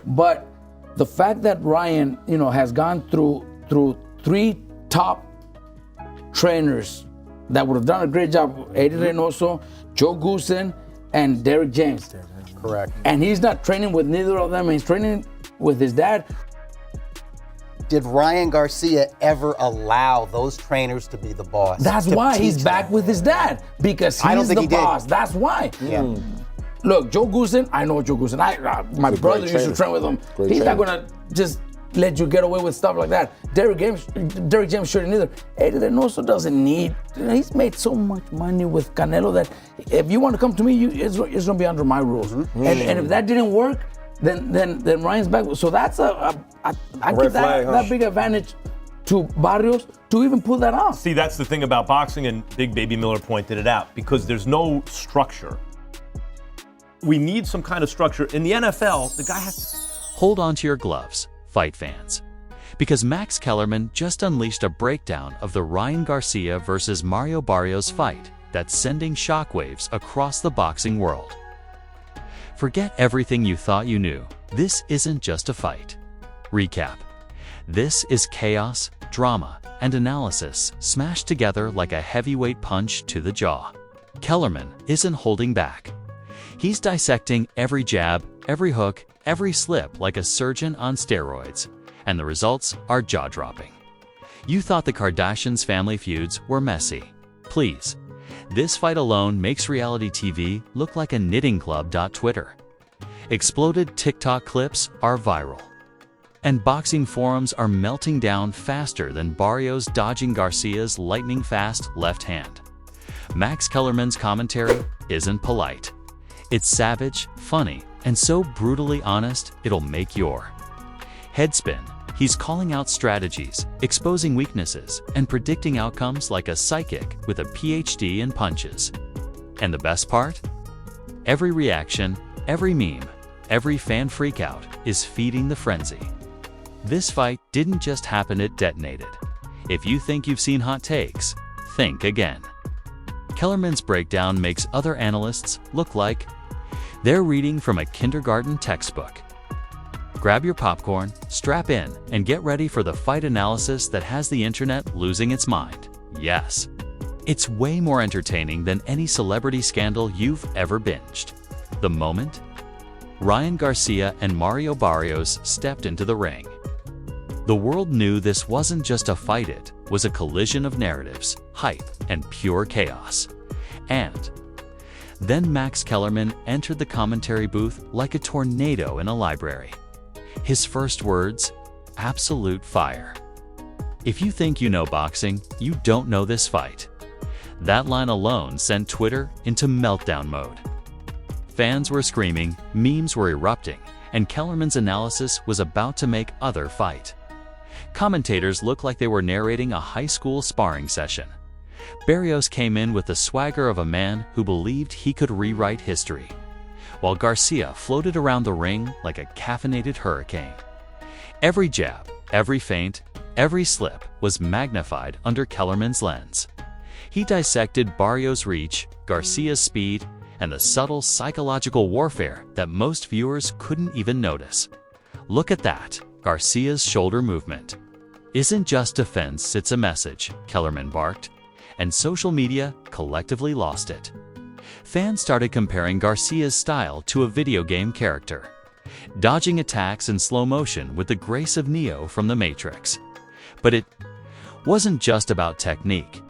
But the fact that Ryan, has gone through 3 top trainers that would have done a great job, Eddie Reynoso, Joe Goosen, and Derrick James. Correct. And he's not training with neither of them. He's training with his dad. Did Ryan Garcia ever allow those trainers to be the boss? That's why he's back with his dad, because he's the boss. That's why. Yeah. Look, Joe Goosen, I know Joe Goosen. My brother used to train with him. He's not going to just let you get away with stuff like that. Derrick James shouldn't either. Eddie Reynoso doesn't need. He's made so much money with Canelo that if you want to come to me, it's going to be under my rules. And if that didn't work, then Ryan's back. So that's I give that big advantage to Barrios to even pull that off. See, that's the thing about boxing, and Big Baby Miller pointed it out, because there's no structure. We need some kind of structure. In the NFL, the guy has to... Hold on to your gloves, fight fans, because Max Kellerman just unleashed a breakdown of the Ryan Garcia versus Mario Barrios fight that's sending shockwaves across the boxing world. Forget everything you thought you knew. This isn't just a fight. Recap. This is chaos, drama, and analysis smashed together like a heavyweight punch to the jaw. Kellerman isn't holding back. He's dissecting every jab, every hook, every slip like a surgeon on steroids, and the results are jaw-dropping. You thought the Kardashians' family feuds were messy. Please. This fight alone makes reality TV look like a knitting club. Twitter. Exploded TikTok clips are viral. And boxing forums are melting down faster than Barrios dodging Garcia's lightning-fast left hand. Max Kellerman's commentary isn't polite. It's savage, funny, and so brutally honest it'll make your head spin. He's calling out strategies, exposing weaknesses, and predicting outcomes like a psychic with a PhD in punches. And the best part? Every reaction, every meme, every fan freakout is feeding the frenzy. This fight didn't just happen, it detonated. If you think you've seen hot takes, think again. Kellerman's breakdown makes other analysts look like they're reading from a kindergarten textbook. Grab your popcorn, strap in, and get ready for the fight analysis that has the internet losing its mind. Yes, it's way more entertaining than any celebrity scandal you've ever binged. The moment Ryan Garcia and Mario Barrios stepped into the ring, the world knew this wasn't just a fight, it was a collision of narratives, hype, and pure chaos. And then Max Kellerman entered the commentary booth like a tornado in a library. His first words, absolute fire. If you think you know boxing, you don't know this fight. That line alone sent Twitter into meltdown mode. Fans were screaming, memes were erupting, and Kellerman's analysis was about to make other fight. Commentators looked like they were narrating a high school sparring session. Barrios came in with the swagger of a man who believed he could rewrite history, while Garcia floated around the ring like a caffeinated hurricane. Every jab, every feint, every slip was magnified under Kellerman's lens. He dissected Barrios' reach, Garcia's speed, and the subtle psychological warfare that most viewers couldn't even notice. Look at that, Garcia's shoulder movement. Isn't just defense, it's a message, Kellerman barked, and social media collectively lost it. Fans started comparing Garcia's style to a video game character, dodging attacks in slow motion with the grace of Neo from The Matrix. But it wasn't just about technique.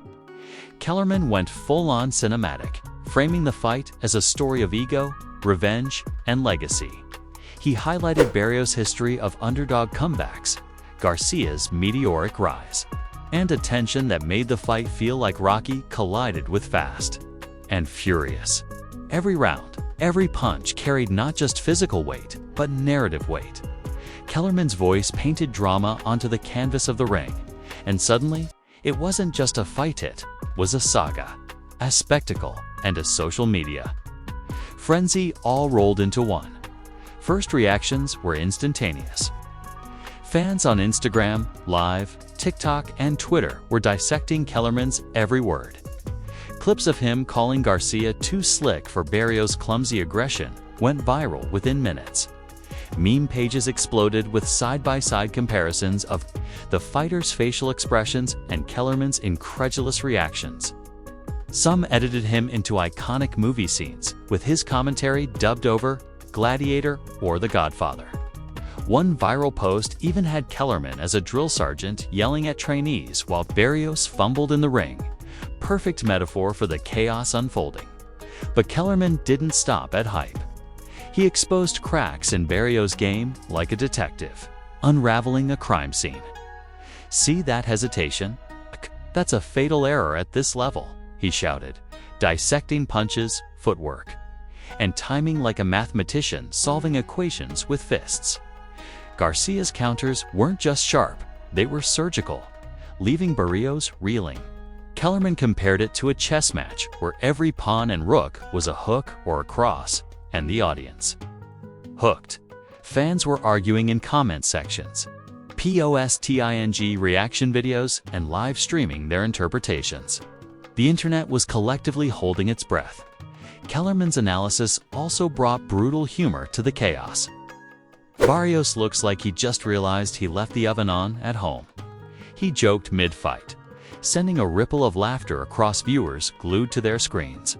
Kellerman went full-on cinematic, framing the fight as a story of ego, revenge, and legacy. He highlighted Barrios' history of underdog comebacks, Garcia's meteoric rise, and a tension that made the fight feel like Rocky collided with Fast and Furious. Every round, every punch carried not just physical weight, but narrative weight. Kellerman's voice painted drama onto the canvas of the ring, and suddenly, it wasn't just a fight, it was a saga, a spectacle, and a social media frenzy all rolled into one. First reactions were instantaneous. Fans on Instagram, Live, TikTok, and Twitter were dissecting Kellerman's every word. Clips of him calling Garcia too slick for Barrios' clumsy aggression went viral within minutes. Meme pages exploded with side-by-side comparisons of the fighter's facial expressions and Kellerman's incredulous reactions. Some edited him into iconic movie scenes, with his commentary dubbed over Gladiator or The Godfather. One viral post even had Kellerman as a drill sergeant yelling at trainees while Barrios fumbled in the ring. Perfect metaphor for the chaos unfolding. But Kellerman didn't stop at hype. He exposed cracks in Barrios' game like a detective, unraveling a crime scene. "See that hesitation? That's a fatal error at this level," he shouted, dissecting punches, footwork, and timing like a mathematician solving equations with fists. Garcia's counters weren't just sharp, they were surgical, leaving Barrios reeling. Kellerman compared it to a chess match where every pawn and rook was a hook or a cross, and the audience hooked. Fans were arguing in comment sections, posting reaction videos, and live streaming their interpretations. The internet was collectively holding its breath. Kellerman's analysis also brought brutal humor to the chaos. "Barrios looks like he just realized he left the oven on at home," he joked mid-fight, sending a ripple of laughter across viewers glued to their screens.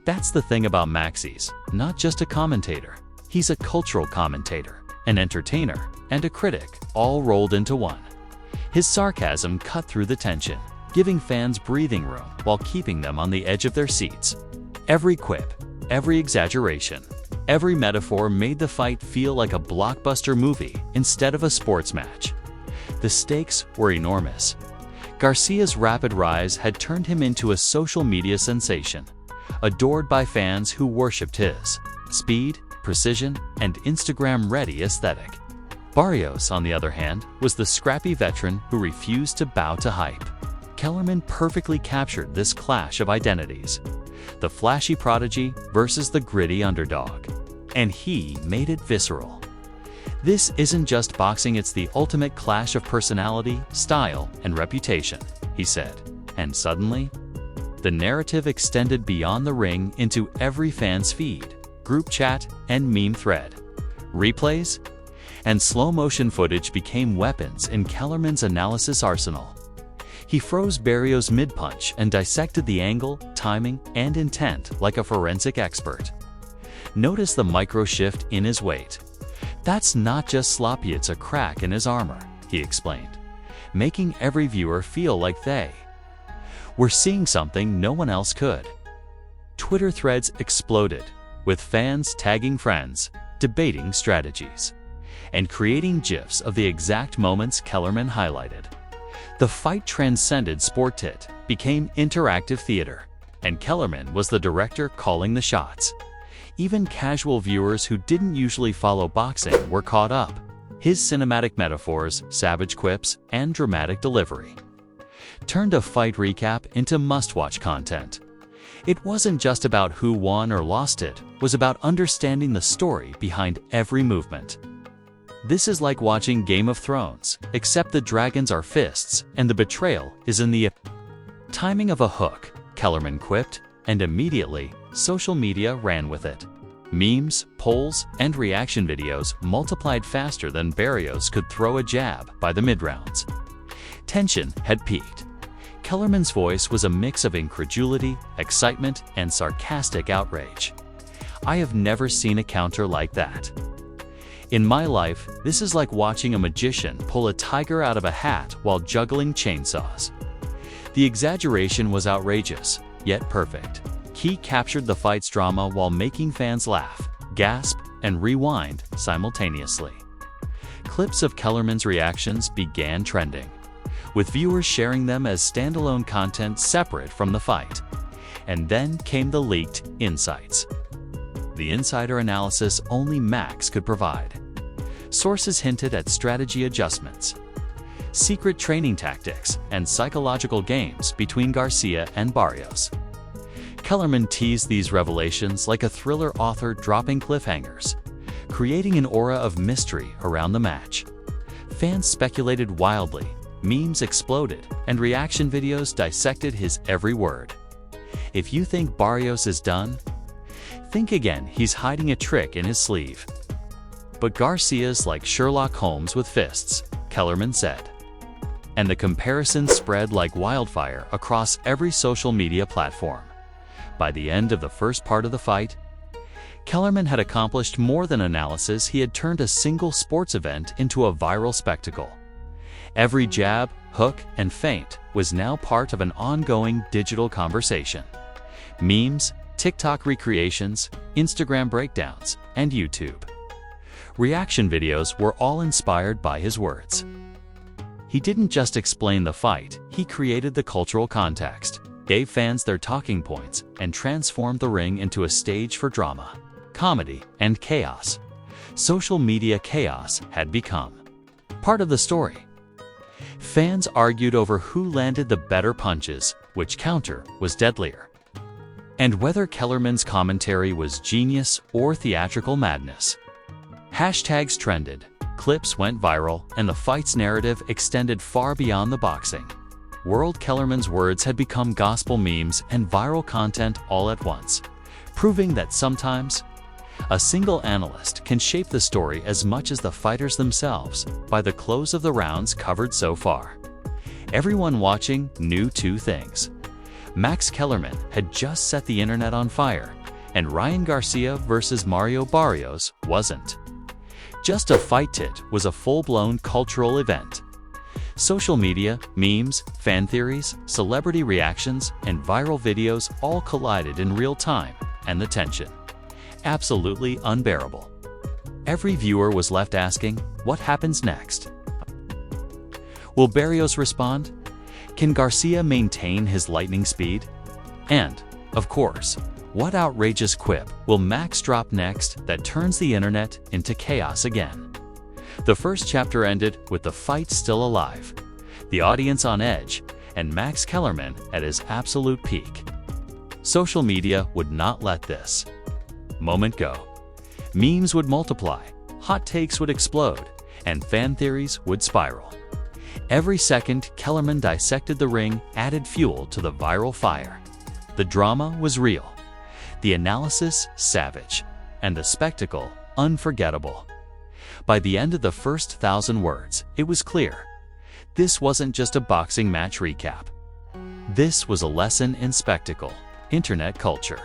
That's the thing about Maxey's, not just a commentator. He's a cultural commentator, an entertainer, and a critic, all rolled into one. His sarcasm cut through the tension, giving fans breathing room while keeping them on the edge of their seats. Every quip, every exaggeration, every metaphor made the fight feel like a blockbuster movie instead of a sports match. The stakes were enormous. Garcia's rapid rise had turned him into a social media sensation, adored by fans who worshipped his speed, precision, and Instagram-ready aesthetic. Barrios, on the other hand, was the scrappy veteran who refused to bow to hype. Kellerman perfectly captured this clash of identities, the flashy prodigy versus the gritty underdog, and he made it visceral. "This isn't just boxing, it's the ultimate clash of personality, style, and reputation," he said, and suddenly, the narrative extended beyond the ring into every fan's feed, group chat, and meme thread. Replays and slow-motion footage became weapons in Kellerman's analysis arsenal. He froze Barrios' mid-punch and dissected the angle, timing, and intent like a forensic expert. Notice the micro-shift in his weight. "That's not just sloppy, it's a crack in his armor," he explained, making every viewer feel like they were seeing something no one else could. Twitter threads exploded, with fans tagging friends, debating strategies, and creating GIFs of the exact moments Kellerman highlighted. The fight transcended sport, became interactive theater, and Kellerman was the director calling the shots. Even casual viewers who didn't usually follow boxing were caught up. His cinematic metaphors, savage quips, and dramatic delivery turned a fight recap into must-watch content. It wasn't just about who won or lost, it was about understanding the story behind every movement. This is like watching Game of Thrones, except the dragons are fists and the betrayal is in the timing of a hook, Kellerman quipped, and immediately, social media ran with it. Memes, polls, and reaction videos multiplied faster than Barrios could throw a jab by the mid-rounds. Tension had peaked. Kellerman's voice was a mix of incredulity, excitement, and sarcastic outrage. "I have never seen a counter like that. In my life, this is like watching a magician pull a tiger out of a hat while juggling chainsaws." The exaggeration was outrageous, yet perfect. He captured the fight's drama while making fans laugh, gasp, and rewind simultaneously. Clips of Kellerman's reactions began trending, with viewers sharing them as standalone content separate from the fight. And then came the leaked insights. The insider analysis only Max could provide. Sources hinted at strategy adjustments, secret training tactics, and psychological games between Garcia and Barrios. Kellerman teased these revelations like a thriller author dropping cliffhangers, creating an aura of mystery around the match. Fans speculated wildly, memes exploded, and reaction videos dissected his every word. If you think Barrios is done, think again, he's hiding a trick in his sleeve. but Garcia's like Sherlock Holmes with fists, Kellerman said. And the comparison spread like wildfire across every social media platform. By the end of the first part of the fight, Kellerman had accomplished more than analysis. He had turned a single sports event into a viral spectacle. Every jab, hook, and feint was now part of an ongoing digital conversation. Memes, TikTok recreations, Instagram breakdowns, and YouTube reaction videos were all inspired by his words. He didn't just explain the fight, he created the cultural context, gave fans their talking points, and transformed the ring into a stage for drama, comedy, and chaos. Social media chaos had become part of the story. Fans argued over who landed the better punches, which counter was deadlier, and whether Kellerman's commentary was genius or theatrical madness. Hashtags trended, clips went viral, and the fight's narrative extended far beyond the boxing world. Kellerman's words had become gospel memes and viral content all at once, proving that sometimes a single analyst can shape the story as much as the fighters themselves. By the close of the rounds covered so far, everyone watching knew two things. Max Kellerman had just set the internet on fire, and Ryan Garcia versus Mario Barrios wasn't just a fight, it was a full-blown cultural event. Social media, memes, fan theories, celebrity reactions, and viral videos all collided in real time, and the tension absolutely unbearable. Every viewer was left asking, what happens next? Will Barrios respond? Can Garcia maintain his lightning speed? And, of course, what outrageous quip will Max drop next that turns the internet into chaos again? The first chapter ended with the fight still alive, the audience on edge, and Max Kellerman at his absolute peak. Social media would not let this moment go. Memes would multiply, hot takes would explode, and fan theories would spiral. Every second Kellerman dissected the ring added fuel to the viral fire. The drama was real, the analysis savage, and the spectacle unforgettable. By the end of the first 1,000 words, it was clear. This wasn't just a boxing match recap. This was a lesson in spectacle, internet culture,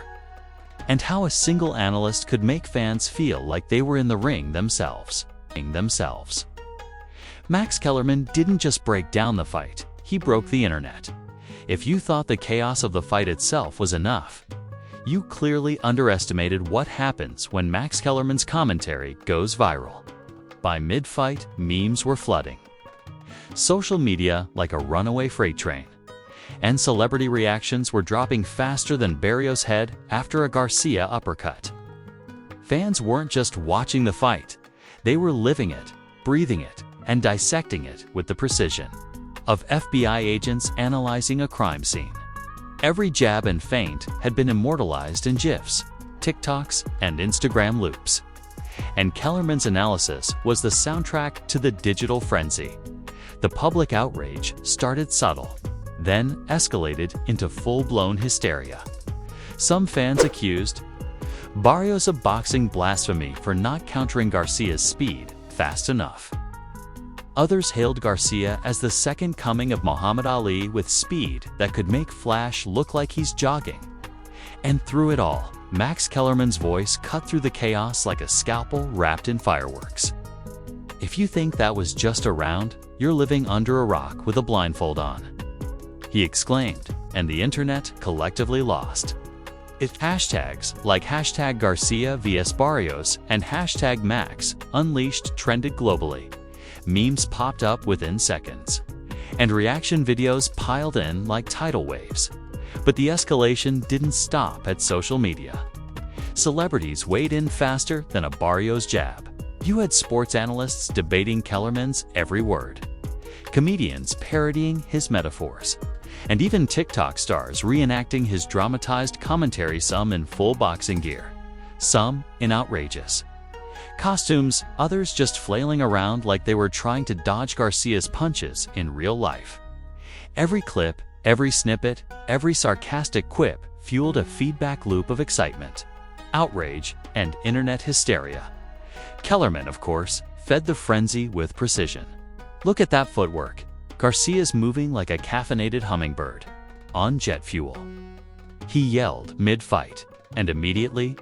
and how a single analyst could make fans feel like they were in the ring themselves. Max Kellerman didn't just break down the fight, he broke the internet. If you thought the chaos of the fight itself was enough, you clearly underestimated what happens when Max Kellerman's commentary goes viral. By mid-fight, memes were flooding social media like a runaway freight train, and celebrity reactions were dropping faster than Barrios' head after a Garcia uppercut. Fans weren't just watching the fight, they were living it, breathing it, and dissecting it with the precision of FBI agents analyzing a crime scene. Every jab and feint had been immortalized in GIFs, TikToks, and Instagram loops. And Kellerman's analysis was the soundtrack to the digital frenzy. The public outrage started subtle, then escalated into full-blown hysteria. Some fans accused Barrios of boxing blasphemy for not countering Garcia's speed fast enough. Others hailed Garcia as the second coming of Muhammad Ali with speed that could make Flash look like he's jogging. And through it all, Max Kellerman's voice cut through the chaos like a scalpel wrapped in fireworks. If you think that was just a round, you're living under a rock with a blindfold on, he exclaimed, and the internet collectively lost it. Hashtags like #Garcia vs Barrios and #Max Unleashed trended globally. Memes popped up within seconds, and reaction videos piled in like tidal waves. But the escalation didn't stop at social media. Celebrities weighed in faster than a Barrios jab. You had sports analysts debating Kellerman's every word, comedians parodying his metaphors, and even TikTok stars reenacting his dramatized commentary, some in full boxing gear, some in outrageous costumes, others just flailing around like they were trying to dodge Garcia's punches in real life. Every clip, every snippet, every sarcastic quip fueled a feedback loop of excitement, outrage, and internet hysteria. Kellerman, of course, fed the frenzy with precision. Look at that footwork. Garcia's moving like a caffeinated hummingbird, on jet fuel. He yelled mid-fight, and immediately,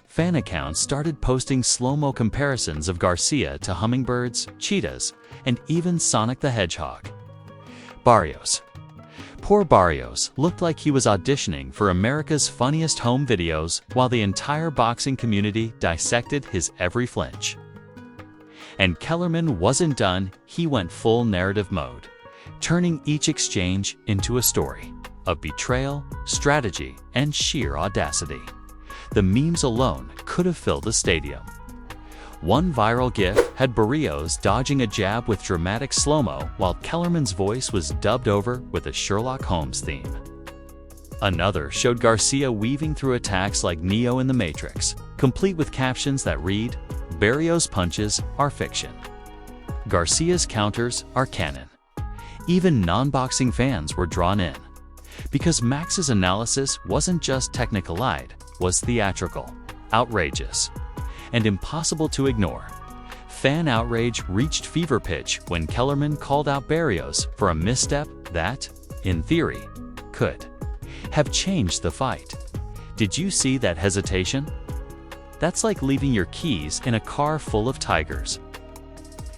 fan accounts started posting slow-mo comparisons of Garcia to hummingbirds, cheetahs, and even Sonic the Hedgehog. Barrios. Poor Barrios looked like he was auditioning for America's Funniest Home Videos while the entire boxing community dissected his every flinch. And Kellerman wasn't done, he went full narrative mode, turning each exchange into a story of betrayal, strategy, and sheer audacity. The memes alone could have filled a stadium. One viral GIF had Barrios dodging a jab with dramatic slow-mo while Kellerman's voice was dubbed over with a Sherlock Holmes theme. Another showed Garcia weaving through attacks like Neo in the Matrix, complete with captions that read, "Barrios' punches are fiction. Garcia's counters are canon." Even non-boxing fans were drawn in, because Max's analysis wasn't just technical-eyed, was theatrical, outrageous, and impossible to ignore. Fan outrage reached fever pitch when Kellerman called out Barrios for a misstep that, in theory, could have changed the fight. Did you see that hesitation? That's like leaving your keys in a car full of tigers.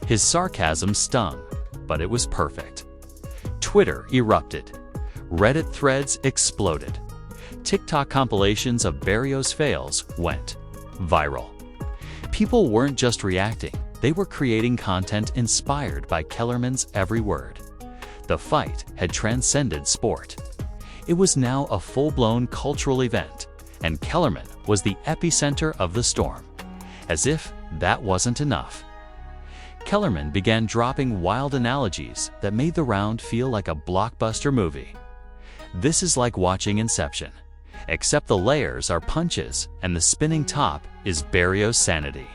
His sarcasm stung, but it was perfect. Twitter erupted. Reddit threads exploded. TikTok compilations of Barrios fails went viral. People weren't just reacting, they were creating content inspired by Kellerman's every word. The fight had transcended sport. It was now a full-blown cultural event, and Kellerman was the epicenter of the storm. As if that wasn't enough, Kellerman began dropping wild analogies that made the round feel like a blockbuster movie. This is like watching Inception, except the layers are punches and the spinning top is Barrios' sanity.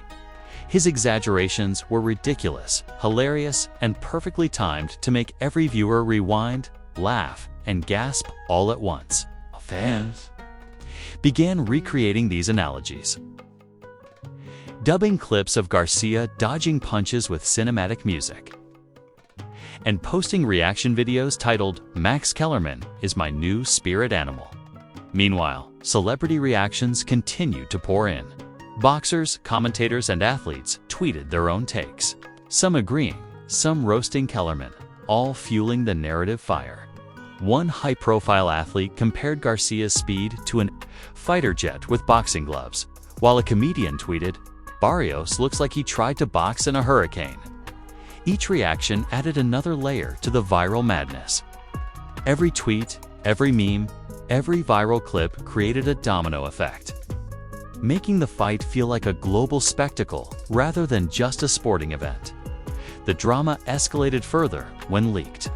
His exaggerations were ridiculous, hilarious, and perfectly timed to make every viewer rewind, laugh, and gasp all at once. Fans began recreating these analogies, dubbing clips of Garcia dodging punches with cinematic music, and posting reaction videos titled "Max Kellerman is my new spirit animal." Meanwhile, celebrity reactions continued to pour in. Boxers, commentators, and athletes tweeted their own takes, some agreeing, some roasting Kellerman, all fueling the narrative fire. One high-profile athlete compared Garcia's speed to a fighter jet with boxing gloves, while a comedian tweeted, "Barrios looks like he tried to box in a hurricane." Each reaction added another layer to the viral madness. Every tweet, every meme, every viral clip created a domino effect, making the fight feel like a global spectacle rather than just a sporting event. The drama escalated further when leaked.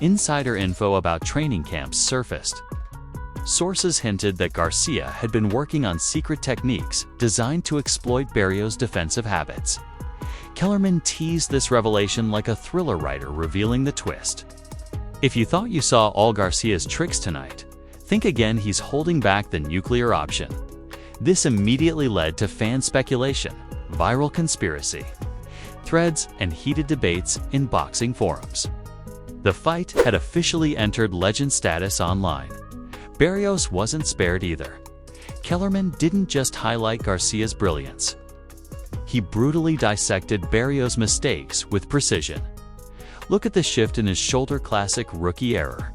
Insider info about training camps surfaced. Sources hinted that Garcia had been working on secret techniques designed to exploit Barrios' defensive habits. Kellerman teased this revelation like a thriller writer revealing the twist. If you thought you saw all Garcia's tricks tonight, think again, he's holding back the nuclear option. This immediately led to fan speculation, viral conspiracy threads, and heated debates in boxing forums. The fight had officially entered legend status online. Barrios wasn't spared either. Kellerman didn't just highlight Garcia's brilliance. He brutally dissected Barrios' mistakes with precision. Look at the shift in his shoulder, classic rookie error,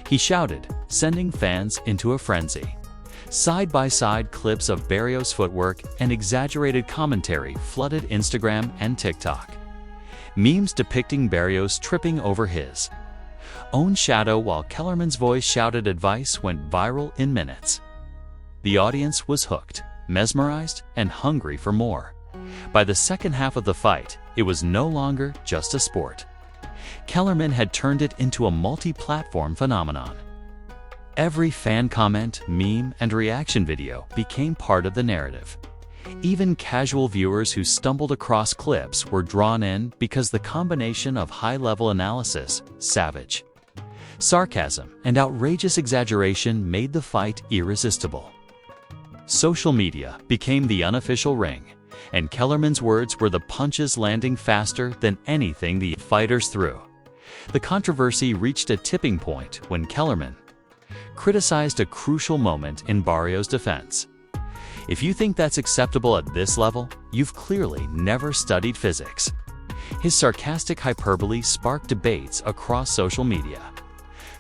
he shouted, sending fans into a frenzy. Side-by-side clips of Barrios' footwork and exaggerated commentary flooded Instagram and TikTok. Memes depicting Barrios tripping over his own shadow while Kellerman's voice shouted advice went viral in minutes. The audience was hooked, mesmerized, and hungry for more. By the second half of the fight, it was no longer just a sport. Kellerman had turned it into a multi-platform phenomenon. Every fan comment, meme, and reaction video became part of the narrative. Even casual viewers who stumbled across clips were drawn in because the combination of high-level analysis, savage sarcasm, and outrageous exaggeration made the fight irresistible. Social media became the unofficial ring, and Kellerman's words were the punches landing faster than anything the fighters threw. The controversy reached a tipping point when Kellerman criticized a crucial moment in Barrios' defense. If you think that's acceptable at this level, you've clearly never studied physics. His sarcastic hyperbole sparked debates across social media.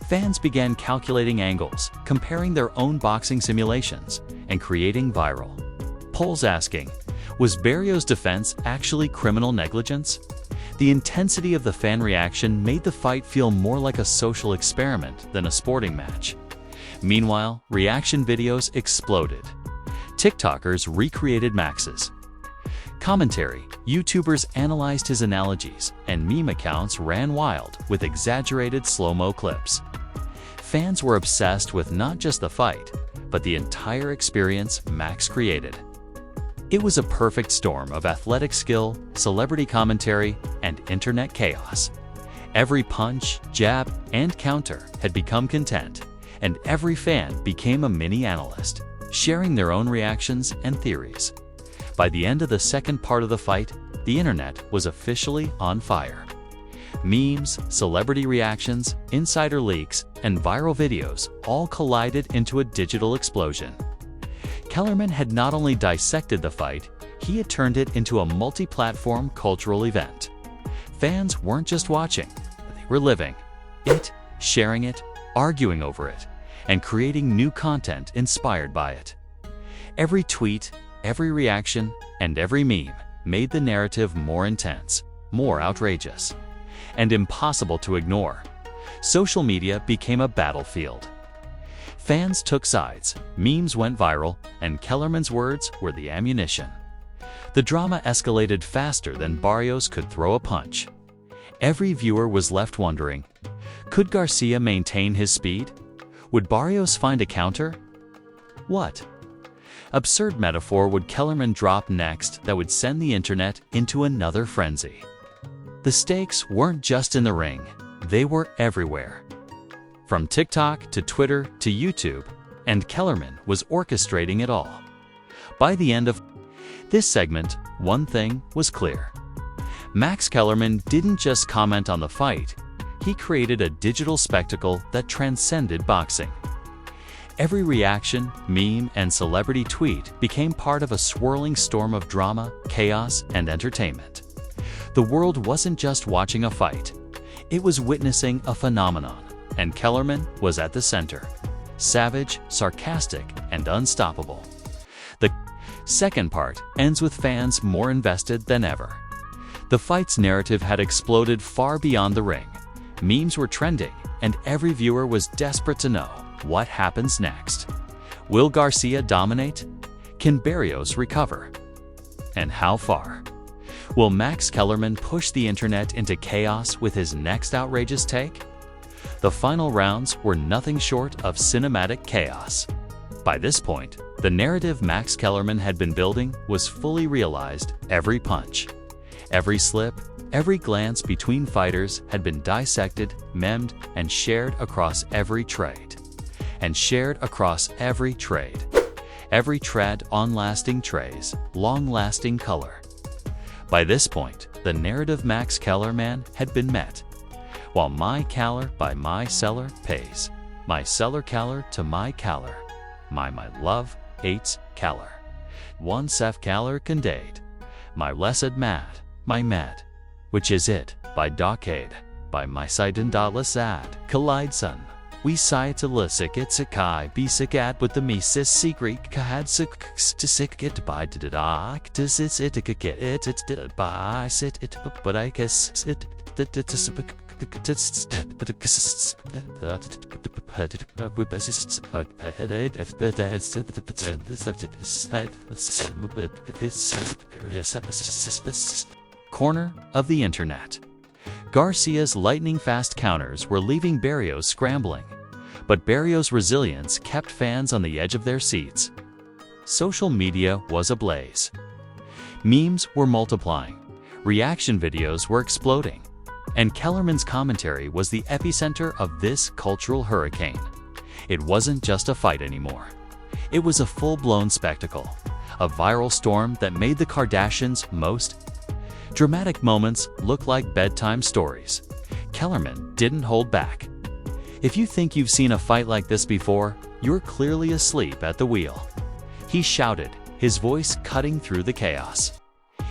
Fans began calculating angles, comparing their own boxing simulations, and creating viral polls asking, was Barrios' defense actually criminal negligence? The intensity of the fan reaction made the fight feel more like a social experiment than a sporting match. Meanwhile, reaction videos exploded. TikTokers recreated Max's commentary, YouTubers analyzed his analogies, and meme accounts ran wild with exaggerated slow-mo clips. Fans were obsessed with not just the fight, but the entire experience Max created. It was a perfect storm of athletic skill, celebrity commentary, and internet chaos. Every punch, jab, and counter had become content, and every fan became a mini analyst, sharing their own reactions and theories. By the end of the second part of the fight, the internet was officially on fire. Memes, celebrity reactions, insider leaks, and viral videos all collided into a digital explosion. Kellerman had not only dissected the fight, he had turned it into a multi-platform cultural event. Fans weren't just watching, they were living it, sharing it, arguing over it, and creating new content inspired by it. Every tweet, every reaction, and every meme made the narrative more intense, more outrageous, and impossible to ignore. Social media became a battlefield. Fans took sides, memes went viral, and Kellerman's words were the ammunition. The drama escalated faster than Barrios could throw a punch. Every viewer was left wondering, could Garcia maintain his speed? Would Barrios find a counter? What absurd metaphor would Kellerman drop next that would send the internet into another frenzy? The stakes weren't just in the ring, they were everywhere. From TikTok to Twitter to YouTube, and Kellerman was orchestrating it all. By the end of this segment, one thing was clear. Max Kellerman didn't just comment on the fight, he created a digital spectacle that transcended boxing. Every reaction, meme, and celebrity tweet became part of a swirling storm of drama, chaos, and entertainment. The world wasn't just watching a fight, it was witnessing a phenomenon, and Kellerman was at the center. Savage, sarcastic, and unstoppable. The second part ends with fans more invested than ever. The fight's narrative had exploded far beyond the ring. Memes were trending, and every viewer was desperate to know what happens next. Will Garcia dominate? Can Barrios recover? And how far? Will Max Kellerman push the internet into chaos with his next outrageous take? The final rounds were nothing short of cinematic chaos. By this point, the narrative Max Kellerman had been building was fully realized. Every punch, every slip, every glance between fighters had been dissected, memed, and shared across every trade. Every tread on lasting trays, long-lasting color. By this point, the narrative Max Kellerman had been met. While my caller by my seller pays, my seller caller to my caller, my love hates caller. One sef caller condade, my blessed mad, my med, which is it, by Docade, by my side and sad, collide son. We sigh to lisic it's a kai be sick at with the me sis secret had sick to sick it by did doc to sit it get it it's did by sit it but I guess it Corner of the internet. Garcia's lightning-fast counters were leaving Barrios scrambling, but Barrios' resilience kept fans on the edge of their seats. Social media was ablaze. Memes were multiplying, reaction videos were exploding, and Kellerman's commentary was the epicenter of this cultural hurricane. It wasn't just a fight anymore. It was a full-blown spectacle, a viral storm that made the Kardashians most dramatic moments look like bedtime stories. Kellerman didn't hold back. If you think you've seen a fight like this before, you're clearly asleep at the wheel. He shouted, his voice cutting through the chaos.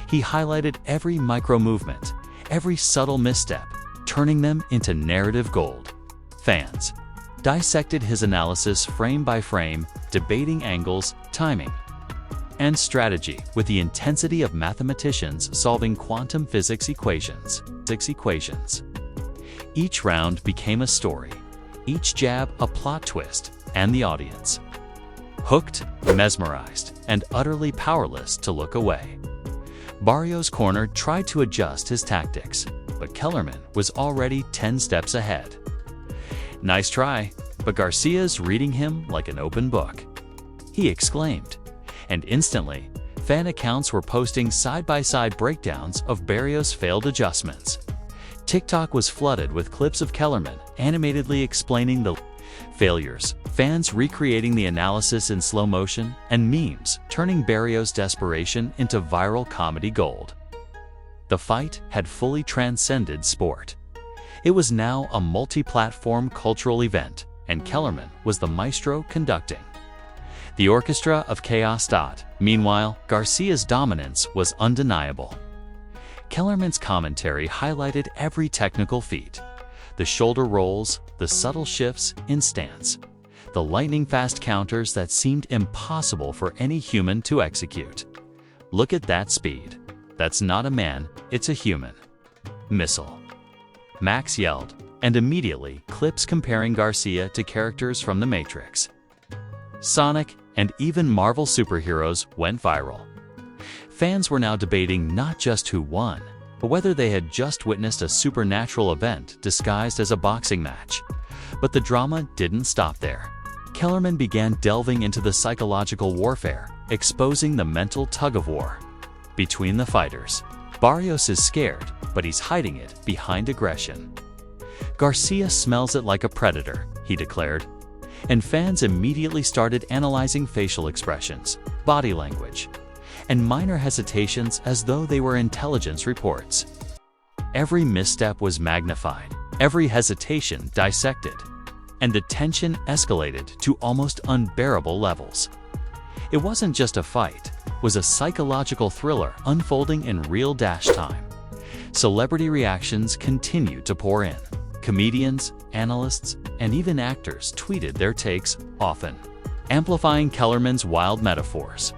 He highlighted every micro movement, every subtle misstep, turning them into narrative gold. Fans dissected his analysis frame by frame, debating angles, timing, and strategy with the intensity of mathematicians solving quantum physics equations. Each round became a story, each jab a plot twist, and the audience hooked, mesmerized, and utterly powerless to look away. Barrios' corner tried to adjust his tactics, but Kellerman was already 10 steps ahead. Nice try, but Garcia's reading him like an open book, he exclaimed, and instantly, fan accounts were posting side-by-side breakdowns of Barrios' failed adjustments. TikTok was flooded with clips of Kellerman animatedly explaining the failures, fans recreating the analysis in slow motion, and memes turning Barrios' desperation into viral comedy gold. The fight had fully transcended sport. It was now a multi-platform cultural event, and Kellerman was the maestro conducting the orchestra of chaos. Meanwhile, Garcia's dominance was undeniable. Kellerman's commentary highlighted every technical feat, the shoulder rolls, the subtle shifts in stance, the lightning-fast counters that seemed impossible for any human to execute. Look at that speed. That's not a man, it's a human missile, Max yelled, and immediately clips comparing Garcia to characters from The Matrix, Sonic, and even Marvel superheroes went viral. Fans were now debating not just who won, but whether they had just witnessed a supernatural event disguised as a boxing match. But the drama didn't stop there. Kellerman began delving into the psychological warfare, exposing the mental tug-of-war between the fighters. Barrios is scared, but he's hiding it behind aggression. Garcia smells it like a predator, he declared, and fans immediately started analyzing facial expressions, body language, and minor hesitations as though they were intelligence reports. Every misstep was magnified, every hesitation dissected, and the tension escalated to almost unbearable levels. It wasn't just a fight, it was a psychological thriller unfolding in real time. Celebrity reactions continued to pour in. Comedians, analysts, and even actors tweeted their takes, often amplifying Kellerman's wild metaphors.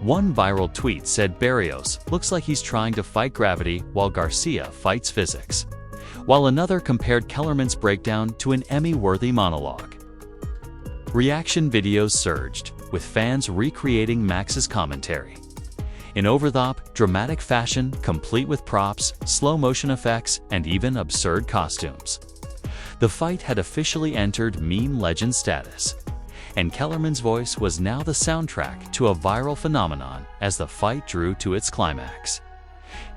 One viral tweet said Barrios looks like he's trying to fight gravity while Garcia fights physics, while another compared Kellerman's breakdown to an Emmy-worthy monologue. Reaction videos surged, with fans recreating Max's commentary in over-the-top, dramatic fashion, complete with props, slow-motion effects, and even absurd costumes. The fight had officially entered meme legend status, and Kellerman's voice was now the soundtrack to a viral phenomenon as the fight drew to its climax.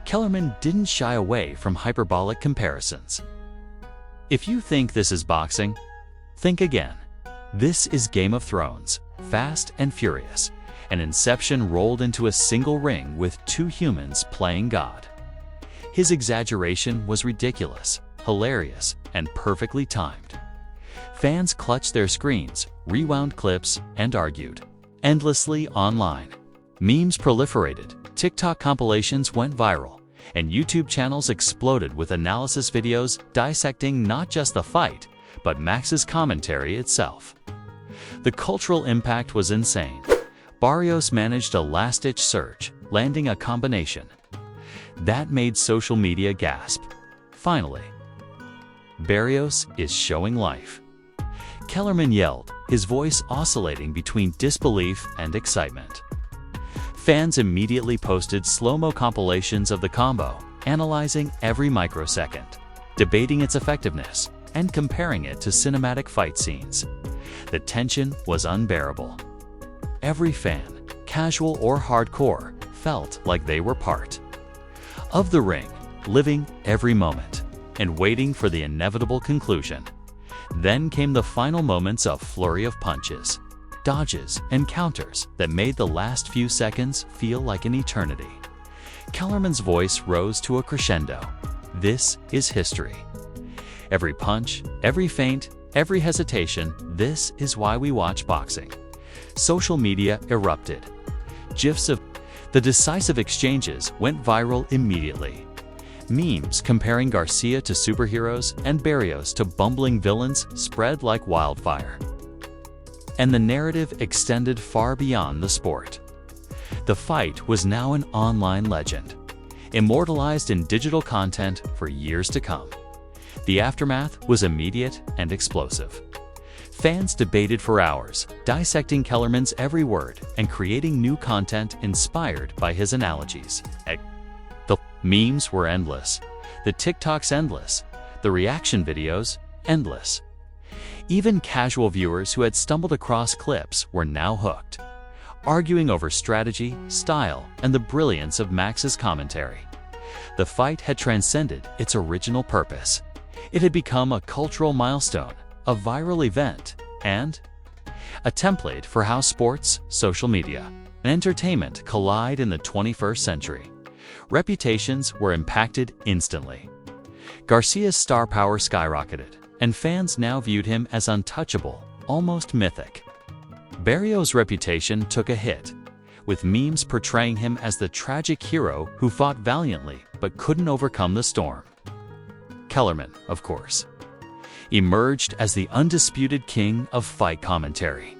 Kellerman didn't shy away from hyperbolic comparisons. If you think this is boxing, think again. This is Game of Thrones, Fast and Furious, and Inception rolled into a single ring with two humans playing God. His exaggeration was ridiculous, hilarious, and perfectly timed. Fans clutched their screens, rewound clips, and argued endlessly online. Memes proliferated, TikTok compilations went viral, and YouTube channels exploded with analysis videos dissecting not just the fight, but Max's commentary itself. The cultural impact was insane. Barrios managed a last-ditch surge, landing a combination that made social media gasp. Finally, Barrios is showing life. Kellerman yelled, his voice oscillating between disbelief and excitement. Fans immediately posted slow-mo compilations of the combo, analyzing every microsecond, debating its effectiveness, and comparing it to cinematic fight scenes. The tension was unbearable. Every fan, casual or hardcore, felt like they were part of the ring, living every moment, and waiting for the inevitable conclusion. Then came the final moments of flurry of punches. dodges, and counters that made the last few seconds feel like an eternity. Kellerman's voice rose to a crescendo. This is history. Every punch, every feint, every hesitation, this is why we watch boxing. Social media erupted. GIFs of the decisive exchanges went viral immediately. Memes comparing Garcia to superheroes and Barrios to bumbling villains spread like wildfire. And the narrative extended far beyond the sport. The fight was now an online legend, immortalized in digital content for years to come. The aftermath was immediate and explosive. Fans debated for hours, dissecting Kellerman's every word and creating new content inspired by his analogies. The memes were endless, the TikToks endless, the reaction videos endless. Even casual viewers who had stumbled across clips were now hooked, arguing over strategy, style, and the brilliance of Max's commentary. The fight had transcended its original purpose. It had become a cultural milestone, a viral event, and a template for how sports, social media, and entertainment collide in the 21st century. Reputations were impacted instantly. Garcia's star power skyrocketed, and fans now viewed him as untouchable, almost mythic. Barrios' reputation took a hit, with memes portraying him as the tragic hero who fought valiantly but couldn't overcome the storm. Kellerman, of course, emerged as the undisputed king of fight commentary,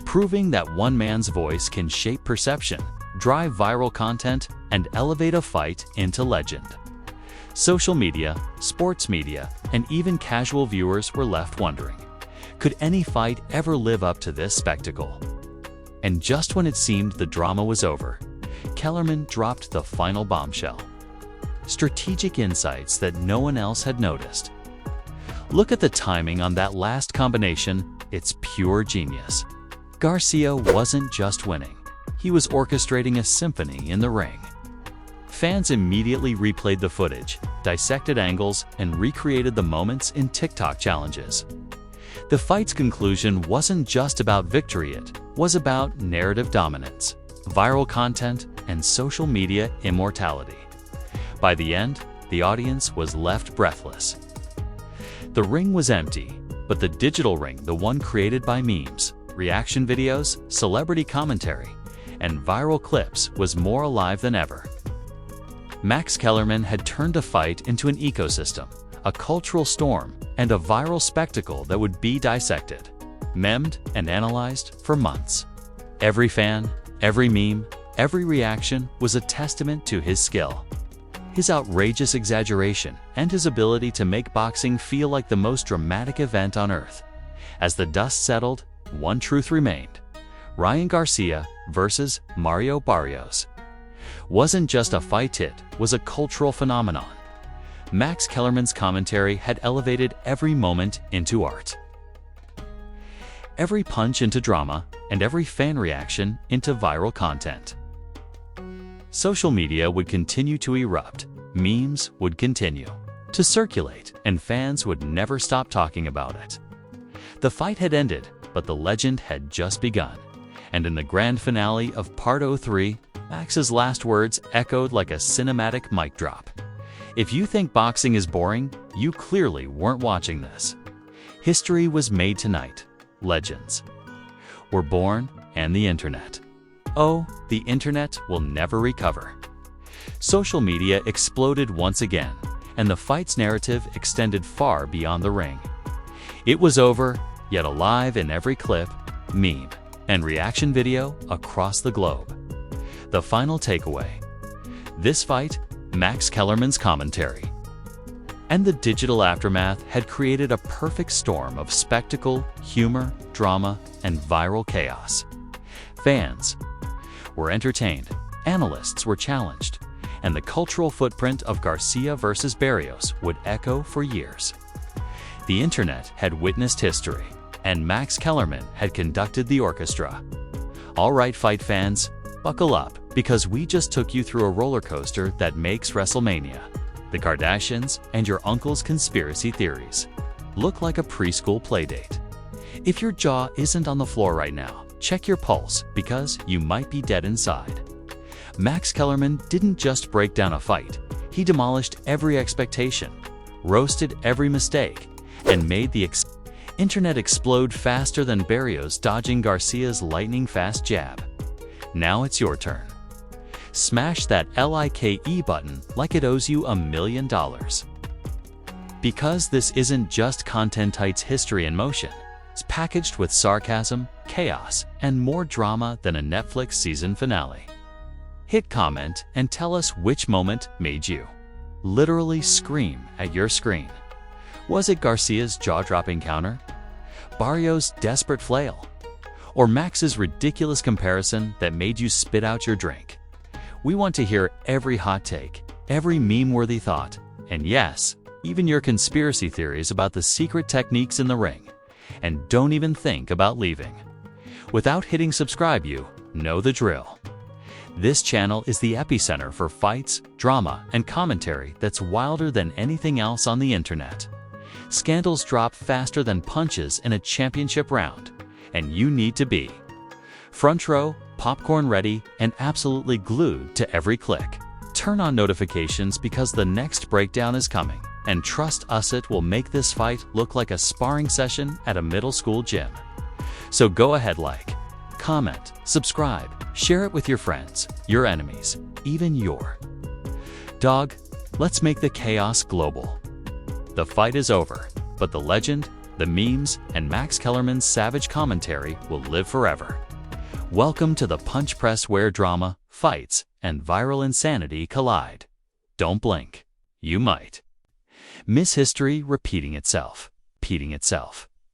proving that one man's voice can shape perception, drive viral content, and elevate a fight into legend. Social media, sports media, and even casual viewers were left wondering, could any fight ever live up to this spectacle? And just when it seemed the drama was over, Kellerman dropped the final bombshell. Strategic insights that no one else had noticed. Look at the timing on that last combination, it's pure genius. Garcia wasn't just winning, he was orchestrating a symphony in the ring. Fans immediately replayed the footage, dissected angles, and recreated the moments in TikTok challenges. The fight's conclusion wasn't just about victory, it was about narrative dominance, viral content, and social media immortality. By the end, the audience was left breathless. The ring was empty, but the digital ring, the one created by memes, reaction videos, celebrity commentary, and viral clips, was more alive than ever. Max Kellerman had turned a fight into an ecosystem, a cultural storm, and a viral spectacle that would be dissected, memed, and analyzed for months. Every fan, every meme, every reaction was a testament to his skill, his outrageous exaggeration, and his ability to make boxing feel like the most dramatic event on earth. As the dust settled, one truth remained: Ryan Garcia versus Mario Barrios wasn't just a fight, it was a cultural phenomenon. Max Kellerman's commentary had elevated every moment into art, every punch into drama, and every fan reaction into viral content. Social media would continue to erupt, memes would continue to circulate, and fans would never stop talking about it. The fight had ended, but the legend had just begun. And in the grand finale of Part 03, Max's last words echoed like a cinematic mic drop. If you think boxing is boring, you clearly weren't watching this. History was made tonight. Legends were born, and the internet. Oh, the internet will never recover. Social media exploded once again, and the fight's narrative extended far beyond the ring. It was over, yet alive in every clip, meme, and reaction video across the globe. The final takeaway: this fight, Max Kellerman's commentary, and the digital aftermath had created a perfect storm of spectacle, humor, drama, and viral chaos. Fans were entertained, analysts were challenged, and the cultural footprint of Garcia versus Barrios would echo for years. The internet had witnessed history, and Max Kellerman had conducted the orchestra. All right, fight fans, buckle up, because we just took you through a roller coaster that makes WrestleMania, the Kardashians, and your uncle's conspiracy theories look like a preschool playdate. If your jaw isn't on the floor right now, check your pulse because you might be dead inside. Max Kellerman didn't just break down a fight, he demolished every expectation, roasted every mistake, and made the internet explode faster than Barrios dodging Garcia's lightning-fast jab. Now it's your turn. Smash that like button like it owes you $1 million. Because this isn't just Content Tight's history in motion, it's packaged with sarcasm, chaos, and more drama than a Netflix season finale. Hit comment and tell us which moment made you literally scream at your screen. Was it Garcia's jaw-dropping counter? Barrios' desperate flail? Or Max's ridiculous comparison that made you spit out your drink? We want to hear every hot take, every meme-worthy thought, and yes, even your conspiracy theories about the secret techniques in the ring. And don't even think about leaving. Without hitting subscribe, you know the drill. This channel is the epicenter for fights, drama, and commentary that's wilder than anything else on the internet. Scandals drop faster than punches in a championship round, and you need to be front row, popcorn ready, and absolutely glued to every click. Turn on notifications because the next breakdown is coming, and trust us, it will make this fight look like a sparring session at a middle school gym. So go ahead, like, comment, subscribe, share it with your friends, your enemies, even your dog. Let's make the chaos global. The fight is over, but the legend, the memes, and Max Kellerman's savage commentary will live forever. Welcome to the punch press where drama, fights, and viral insanity collide. Don't blink. You might miss history repeating itself.